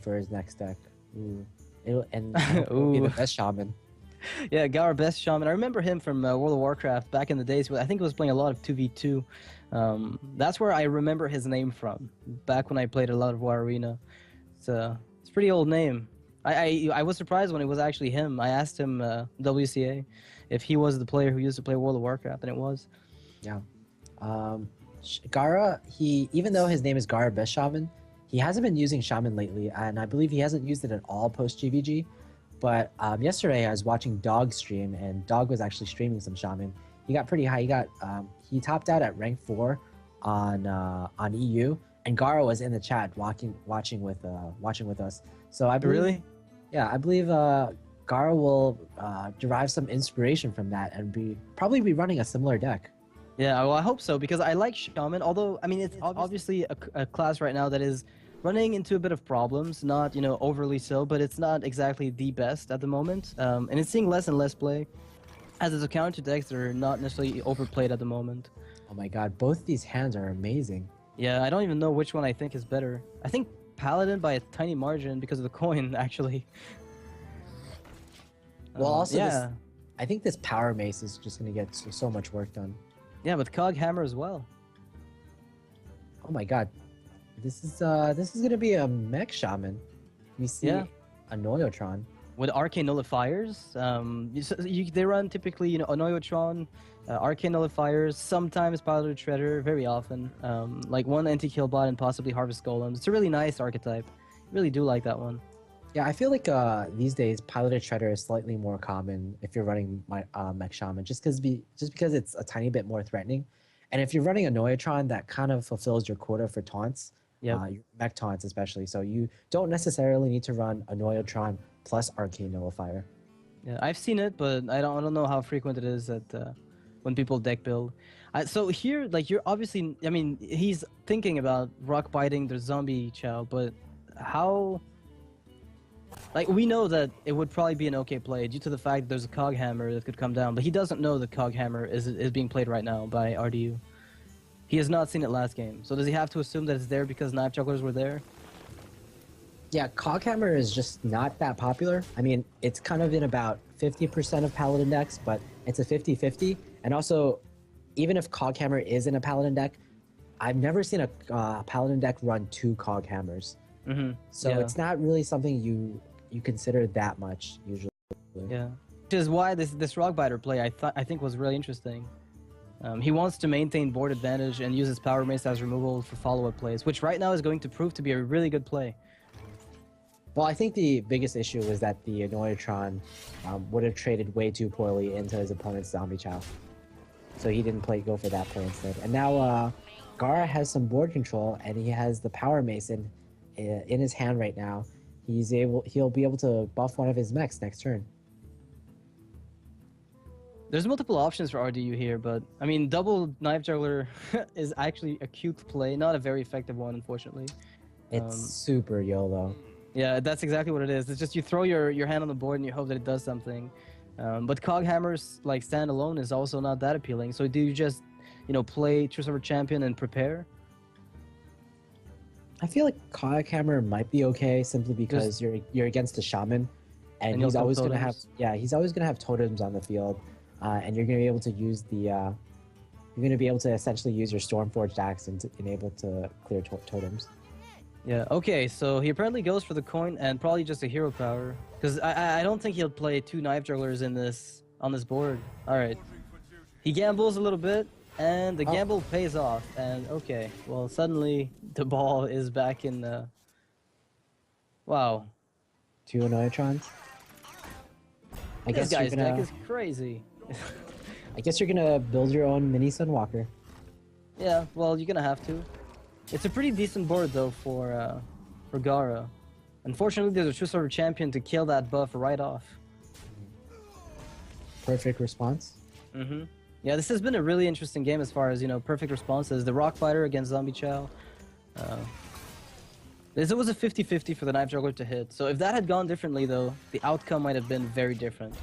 for his next deck. Ooh. It'll be the best shaman. Yeah, Gaara best shaman. I remember him from World of Warcraft back in the days. I think he was playing a lot of 2v2. That's where I remember his name from. Back when I played a lot of War Arena. It's a pretty old name. I was surprised when it was actually him. I asked him WCA if he was the player who used to play World of Warcraft, and it was. Yeah. Gaara, even though his name is Gaara Best Shaman, he hasn't been using Shaman lately, and I believe he hasn't used it at all post GVG. But yesterday I was watching Dog stream, and Dog was actually streaming some Shaman. He got pretty high. He topped out at rank 4 on EU, and Gaara was in the chat watching with us. So I believe, Really? yeah, I believe Gaara will derive some inspiration from that and probably be running a similar deck. Yeah, well, I hope so, because I like Shaman, although, I mean, it's obviously a class right now that is running into a bit of problems, not, overly so, but it's not exactly the best at the moment, and it's seeing less and less play, as it's a counter decks that are not necessarily overplayed at the moment. Oh my god, both these hands are amazing. Yeah, I don't even know which one I think is better. I think Paladin by a tiny margin because of the coin, actually. Well, also, yeah. I think this Power Mace is just going to get so much work done. Yeah, with Cog Hammer as well. Oh my god. This is gonna be a mech shaman. We see a Noyotron. With Arcane Nullifiers, they run typically, a Noyotron, Arcane Nullifiers, sometimes Piloted Shredder, very often. Like one anti-kill bot and possibly Harvest Golems. It's a really nice archetype. Really do like that one. Yeah, I feel like these days Piloted Shredder is slightly more common if you're running mech shaman, just because it's a tiny bit more threatening, and if you're running a Noyotron, that kind of fulfills your quota for taunts, mech taunts especially. So you don't necessarily need to run a Noyotron plus Arcane Nullifier. Yeah, I've seen it, but I don't know how frequent it is at when people deck build. So here, like, you're obviously, I mean, he's thinking about rock biting the zombie chow, but how? Like, we know that it would probably be an okay play due to the fact that there's a Cog Hammer that could come down, but he doesn't know the Cog Hammer is being played right now by RDU. He has not seen it last game, so does he have to assume that it's there because Knife Jugglers were there? Yeah, Cog Hammer is just not that popular. I mean, it's kind of in about 50% of Paladin decks, but it's a 50-50. And also, even if Cog Hammer is in a Paladin deck, I've never seen a Paladin deck run 2 Cog Hammers. So it's not really something you consider that much usually. Yeah, which is why this Rockbiter play I think was really interesting. He wants to maintain board advantage and use his Power Mace as removal for follow-up plays, which right now is going to prove to be a really good play. Well, I think the biggest issue was that the Noyotron would have traded way too poorly into his opponent's Zombie Chow. So he didn't go for that play instead. And now Gaara has some board control, and he has the Power Mace in his hand right now. He'll be able to buff one of his mechs next turn. There's multiple options for RDU here, but I mean, double Knife Juggler is actually a cute play, not a very effective one, unfortunately. It's super YOLO. Yeah, that's exactly what it is. It's just you throw your hand on the board and you hope that it does something. But Cog Hammers, like, standalone is also not that appealing. So do you just, play True Silver Champion and prepare? I feel like Cog Hammer might be okay simply because you're against a shaman, and he's always gonna have totems on the field, and you're gonna be able to use you're gonna be able to essentially use your Stormforged Axe and enable to clear totems. Yeah, okay, so he apparently goes for the coin and probably just a hero power, because I don't think he'll play 2 Knife Jugglers on this board. All right, he gambles a little bit, and the gamble pays off. And okay, well, suddenly the ball is back in the. Wow. 2 Noyotrons. This guy's deck is crazy. I guess you're gonna build your own mini Sunwalker. Yeah, well, you're gonna have to. It's a pretty decent board though for Gaara. Unfortunately, there's a True Silver Champion to kill that buff right off. Perfect response. Yeah, this has been a really interesting game as far as, perfect responses. The Rock Fighter against Zombie Chow. It was a 50-50 for the Knife Juggler to hit. So if that had gone differently though, the outcome might have been very different.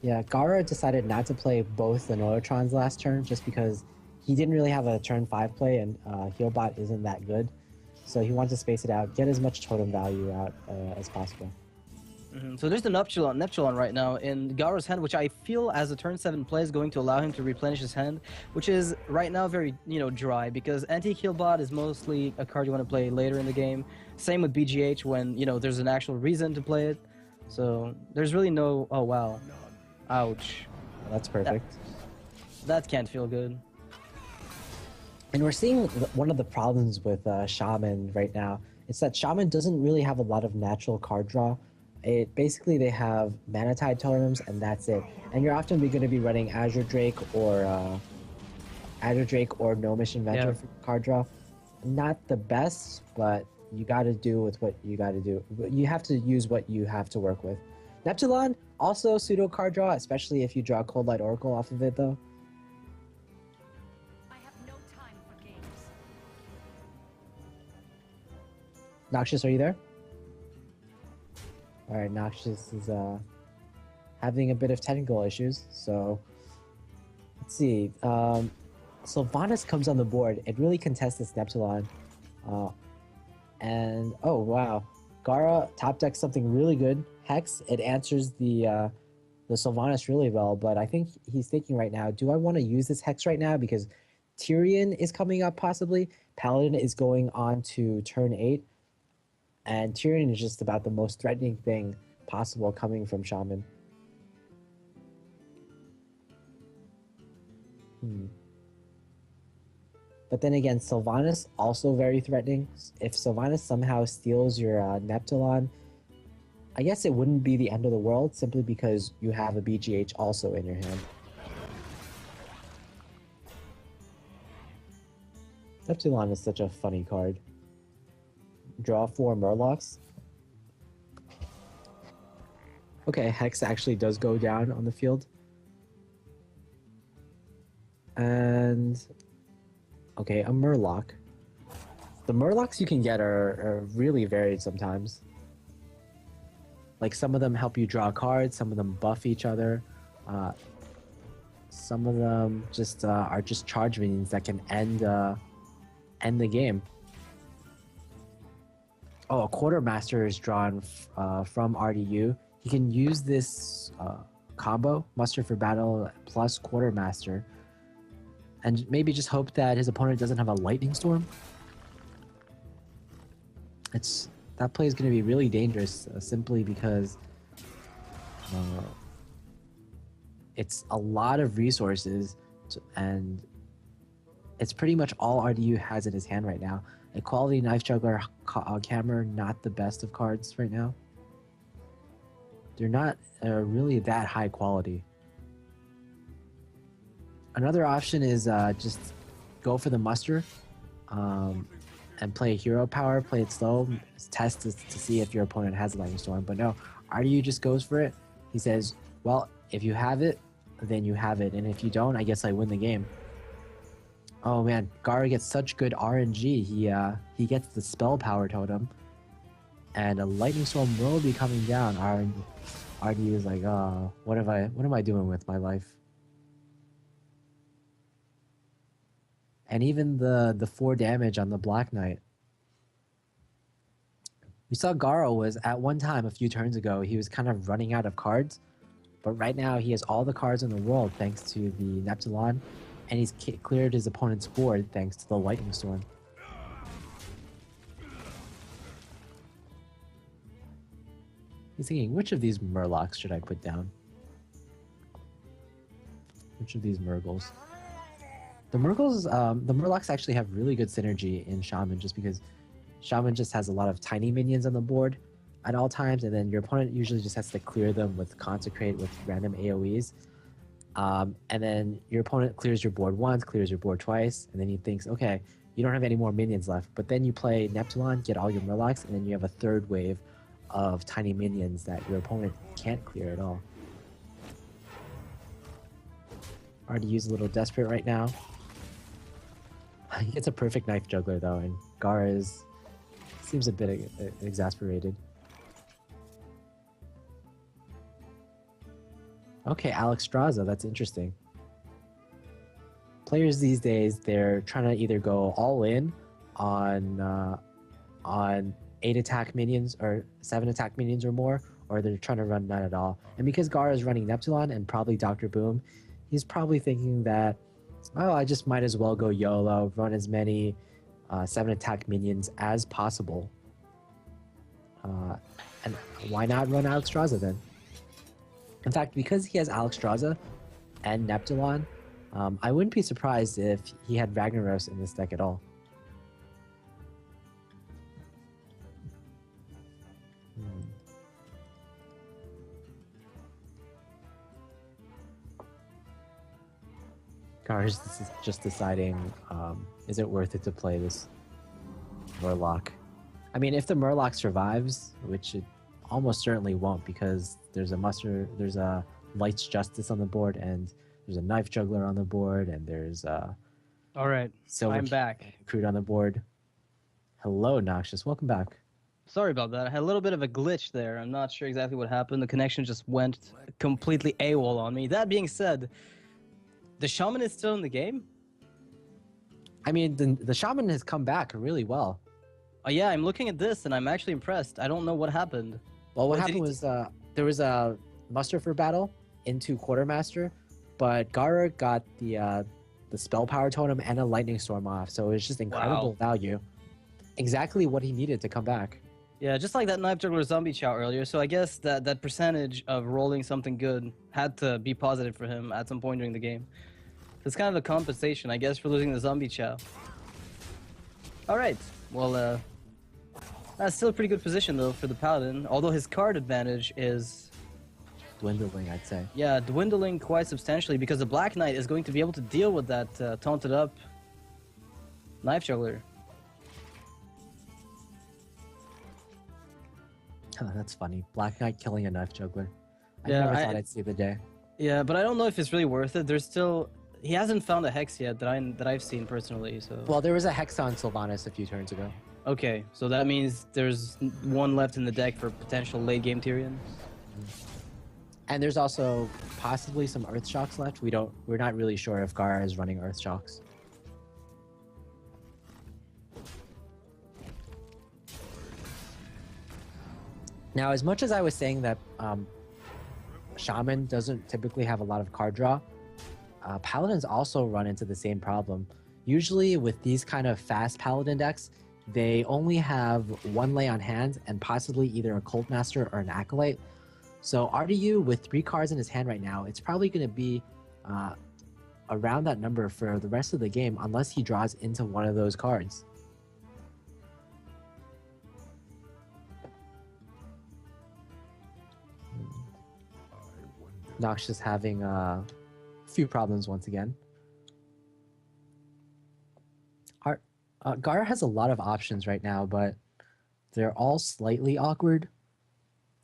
Yeah, Gaara decided not to play both the Noyotrons last turn just because he didn't really have a turn 5 play, and Healbot isn't that good. So he wants to space it out, get as much totem value out as possible. So there's the Neptulon right now in Gaara's hand, which I feel as a turn 7 play is going to allow him to replenish his hand, which is right now very, dry, because Anti-Heal Bot is mostly a card you want to play later in the game. Same with BGH when, there's an actual reason to play it. So there's really no... Oh, wow. Ouch. That's perfect. That can't feel good. And we're seeing one of the problems with Shaman right now. It's that Shaman doesn't really have a lot of natural card draw. Basically they have Mana Tide totems and that's it. And you're often going to be running Azure Drake or Gnomish Inventor for card draw. Not the best, but you got to do with what you got to do. You have to use what you have to work with. Neptulon, also pseudo card draw, especially if you draw Cold Light Oracle off of it though. I have no time for games. Noxious, are you there? Alright, Noxious is having a bit of technical issues, so let's see. Sylvanas comes on the board. It really contests this Neptulon. And oh wow. Gaara top decks something really good. Hex, it answers the Sylvanas really well, but I think he's thinking right now, do I want to use this Hex right now? Because Tyrion is coming up possibly. Paladin is going on to turn 8. And Tyrion is just about the most threatening thing possible coming from Shaman. But then again, Sylvanas also very threatening. If Sylvanas somehow steals your Neptulon, I guess it wouldn't be the end of the world simply because you have a BGH also in your hand. Neptulon is such a funny card. Draw 4 Murlocs. Okay, Hex actually does go down on the field. And... okay, a Murloc. The Murlocs you can get are really varied sometimes. Like, some of them help you draw cards, some of them buff each other. Some of them just are just charge minions that can end the game. Oh, a Quartermaster is drawn from RDU. He can use this combo, Muster for Battle plus Quartermaster, and maybe just hope that his opponent doesn't have a Lightning Storm. That play is going to be really dangerous simply because it's a lot of resources and it's pretty much all RDU has in his hand right now. A Quality Knife Juggler, Hammer, not the best of cards right now. They're not really that high quality. Another option is just go for the Muster and play a Hero Power, play it slow, test to see if your opponent has a Lightning Storm. But no, RDU just goes for it. He says, well, if you have it, then you have it. And if you don't, I guess I win the game. Oh man, Gaara gets such good RNG. He gets the Spell Power Totem, and a Lightning Storm will be coming down. RDU is like, oh, what am I doing with my life? And even the 4 damage on the Black Knight. We saw Gaara was at one time a few turns ago. He was kind of running out of cards, but right now he has all the cards in the world thanks to the Neptulon. And he's cleared his opponent's board thanks to the Lightning Storm. He's thinking, which of these Murlocs should I put down? Which of these Murgles? The Murlocs actually have really good synergy in Shaman just because Shaman just has a lot of tiny minions on the board at all times, and then your opponent usually just has to clear them with Consecrate with random AoEs. And then your opponent clears your board once, clears your board twice, and then he thinks, okay, you don't have any more minions left. But then you play Neptulon, get all your Murlocs, and then you have a third wave of tiny minions that your opponent can't clear at all. RDU's a little desperate right now. He gets a perfect Knife Juggler though, and Gaara seems a bit exasperated. Okay, Alex Straza, that's interesting. Players these days, they're trying to either go all in on on 8 attack minions or 7 attack minions or more, or they're trying to run none at all. And because Gaara is running Neptulon and probably Dr. Boom, he's probably thinking that, oh, I just might as well go YOLO, run as many 7 attack minions as possible. And why not run Alexstrasza then? In fact, because he has Alexstrasza and Neptulon, I wouldn't be surprised if he had Ragnaros in this deck at all. Gaara's just deciding, is it worth it to play this Murloc? I mean, if the Murloc survives, which it almost certainly won't, because there's a Light's Justice on the board, and there's a Knife Juggler on the board, and there's All right, Silver I'm back. Crude on the board. Hello, Noxious. Welcome back. Sorry about that. I had a little bit of a glitch there. I'm not sure exactly what happened. The connection just went completely AWOL on me. That being said, the Shaman is still in the game? I mean, the Shaman has come back really well. Oh yeah, I'm looking at this and I'm actually impressed. I don't know what happened. Well, what What did happened he was there was a muster for battle into Quartermaster, but Gaara got the Spell Power Totem and a Lightning Storm off, so it was just incredible value. Exactly what he needed to come back. Yeah, just like that Knife Juggler Zombie Chow earlier. So I guess that percentage of rolling something good had to be positive for him at some point during the game. It's kind of a compensation, I guess, for losing the Zombie Chow. All right, well, that's still a pretty good position though for the Paladin. Although his card advantage is Dwindling, I'd say. yeah dwindling quite substantially because the Black Knight is going to be able to deal with that taunted up Knife Juggler. That's funny. Black Knight killing a Knife Juggler. I Yeah, never thought I'd see the day. Yeah, but I don't know if it's really worth it. There's still he hasn't found a Hex yet that I've seen personally. So Well, there was a Hex on Sylvanas a few turns ago. okay, so that means there's one left in the deck for potential late game Tyrion. And there's also possibly some Earth Shocks left. We're not really sure if Gaara is running Earth Shocks. Now, as much as I was saying that Shaman doesn't typically have a lot of card draw, Paladins also run into the same problem. Usually with these kind of fast Paladin decks, they only have one lay on hand and possibly either a Cult Master or an Acolyte. So RDU with 3 cards in his hand right now, it's probably going to be around that number for the rest of the game unless he draws into one of those cards. Noxious having a few problems once again. Gaara has a lot of options right now, but they're all slightly awkward.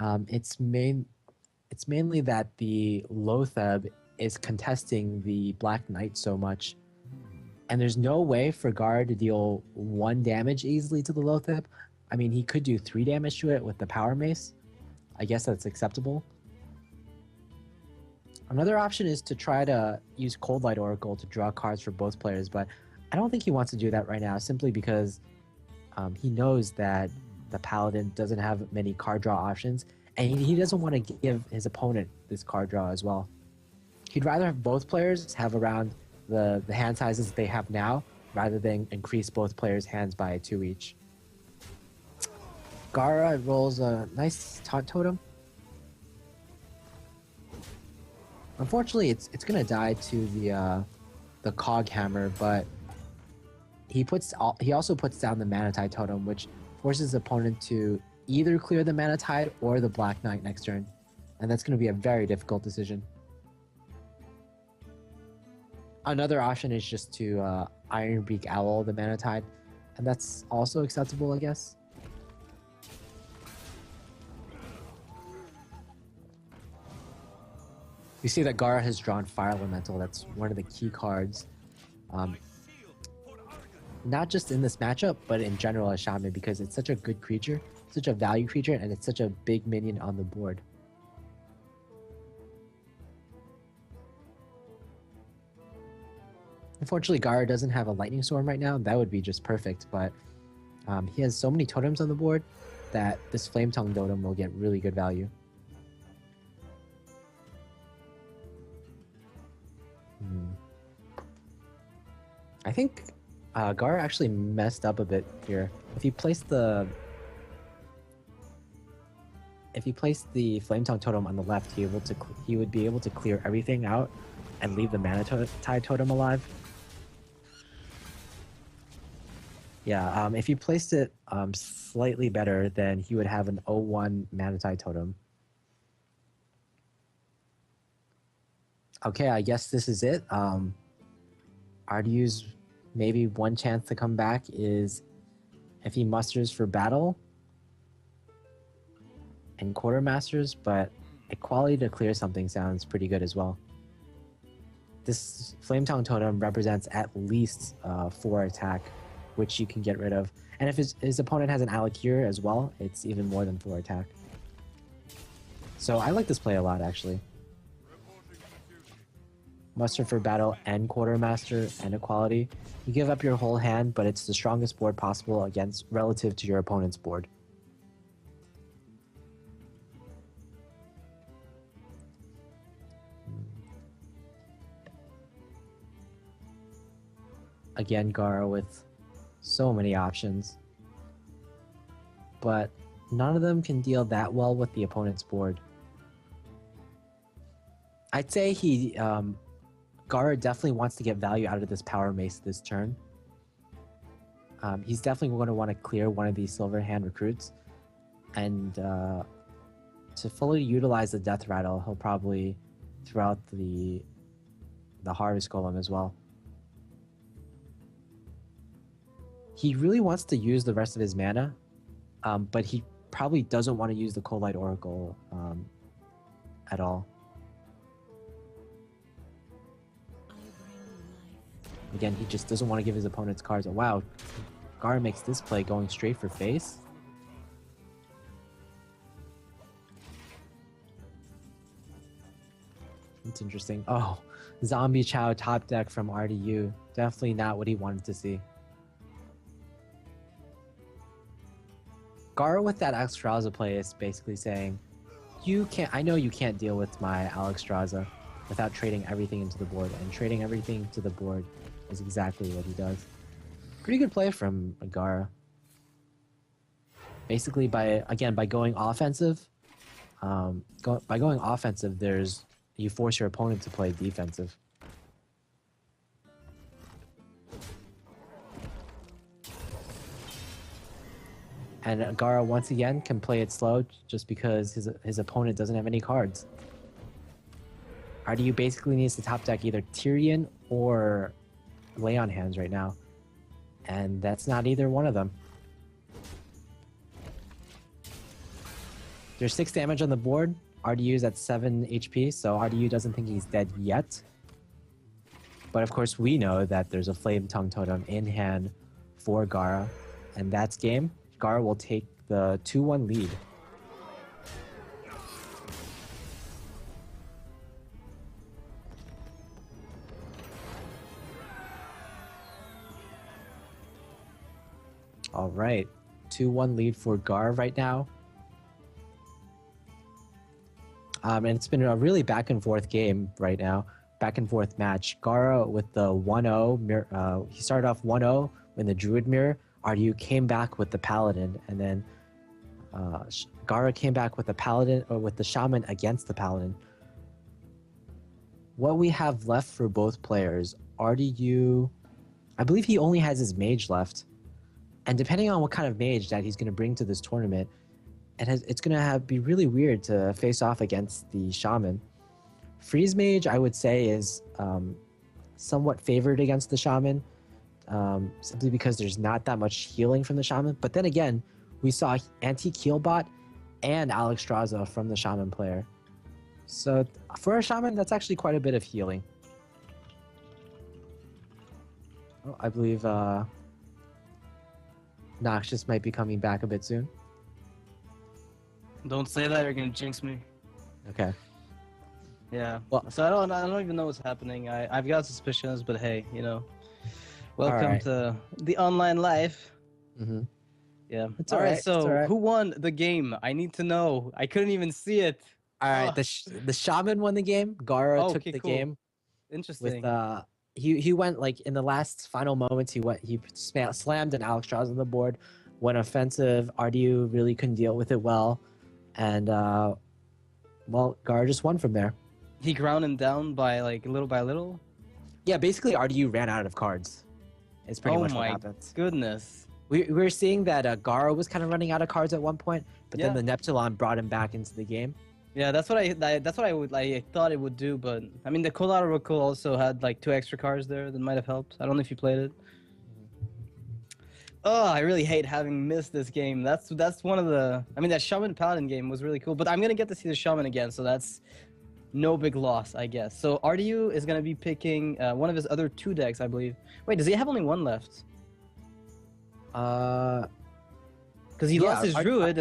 It's mainly that the Lotheb is contesting the Black Knight so much, and there's no way for Gaara to deal 1 damage easily to the Lotheb. I mean, he could do 3 damage to it with the Power Mace. I guess that's acceptable. Another option is to try to use Cold Light Oracle to draw cards for both players, but I don't think he wants to do that right now simply because he knows that the Paladin doesn't have many card draw options, and he doesn't want to give his opponent this card draw as well. He'd rather have both players have around the hand sizes they have now rather than increase both players' hands by 2 each. Gaara rolls a nice Taunt Totem. Unfortunately, it's gonna die to the Cog Hammer, but he also puts down the Mana Tide Totem, which forces the opponent to either clear the Mana Tide or the Black Knight next turn, and that's gonna be a very difficult decision. Another option is just to Ironbeak Owl the Mana Tide, and that's also acceptable, I guess. You see that Gaara has drawn Fire Elemental. That's one of the key cards. Not just in this matchup, but in general as Shaman, because it's such a good creature, such a value creature, and it's such a big minion on the board. Unfortunately, Gaara doesn't have a Lightning Storm right now. That would be just perfect, but He has so many totems on the board that this Flame Tongue totem will get really good value. I think Gaara actually messed up a bit here. If he placed the Flame Tongue totem on the left, he would be able to clear everything out and leave the Mana Tide totem alive. Yeah, if he placed it slightly better, then he would have an 0-1 Mana Tide totem. Okay, I guess this is it. RDU's maybe one chance to come back is if he musters for battle and quartermasters, but equality to clear something sounds pretty good as well. This Flame Tongue totem represents at least 4 attack, which you can get rid of. And if his opponent has an Alakir as well, it's even more than 4 attack. So I like this play a lot, actually. Muster for battle and quartermaster and equality. You give up your whole hand, but it's the strongest board possible against relative to your opponent's board. Again, Gaara with so many options, but none of them can deal that well with the opponent's board. I'd say Gaara definitely wants to get value out of this Power Mace this turn. He's definitely going to want to clear one of these Silver Hand recruits, and to fully utilize the Death Rattle, he'll probably throw out the Harvest Golem as well. He really wants to use the rest of his mana, but he probably doesn't want to use the Cold Light Oracle at all. Again, he just doesn't want to give his opponent's cards. Oh, wow, Gaara makes this play going straight for face. That's interesting. Oh, Zombie Chow top deck from RDU. Definitely not what he wanted to see. Gaara with that Alexstrasza play is basically saying, I know you can't deal with my Alexstrasza without trading everything into the board, and trading everything to the board is exactly what he does. Pretty good play from Gaara. Basically, by going offensive, you force your opponent to play defensive. And Gaara once again can play it slow just because his opponent doesn't have any cards. RDU basically needs to top deck either Tyrion or Leon hands right now, and that's not either one of them. There's 6 damage on the board. RDU's at 7 HP, so RDU doesn't think he's dead yet. But of course we know that there's a Flame Tongue totem in hand for Gaara, and that's game. Gaara will take the 2-1 lead. All right, 2-1 lead for Gaara right now. And it's been a really back and forth game right now. Back and forth match. Gaara with the 1-0. He started off 1-0 in the Druid Mirror. RDU came back with the Paladin, and then Gaara came back with the Paladin, or with the Shaman against the Paladin. What we have left for both players, RDU, I believe he only has his Mage left. And depending on what kind of Mage that he's going to bring to this tournament, it's going to be really weird to face off against the Shaman. Freeze Mage, I would say, is somewhat favored against the Shaman, simply because there's not that much healing from the Shaman. But then again, we saw anti-Keelbot and Alexstrasza from the Shaman player. So for a Shaman, that's actually quite a bit of healing. Oh, I believe Noxious might be coming back a bit soon. Don't say that, you're gonna jinx me. Okay. Yeah. Well, So I don't even know what's happening. I've got suspicions, but hey, you know, welcome right. to the online life. Mm-hmm. Yeah. It's All right. alright, it's So alright. who won the game? I need to know. I couldn't even see it. All right, Ugh. the shaman won the game. Gaara Oh, took okay, the cool. game with Interesting. he went like in the last final moments. He slammed an Alex Strauss on the board. Went offensive. RDU really couldn't deal with it well, and well, Gaara just won from there. He ground him down by like little by little. Yeah, basically RDU ran out of cards. It's pretty Oh much what my happened. goodness. We were seeing that Gaara was kind of running out of cards at one point, but Yeah. then the Neptulon brought him back into the game. Yeah, that's what I thought it would do, but I mean the collateral also had like 2 extra cards there that might have helped. I don't know if you played it. Oh, I really hate having missed this game. That's one of the. I mean that Shaman Paladin game was really cool, but I'm gonna get to see the Shaman again, so that's no big loss, I guess. So RDU is gonna be picking one of his other 2 decks, I believe. Wait, does he have only 1 left? Uh, Because he Yeah, lost his I- Druid.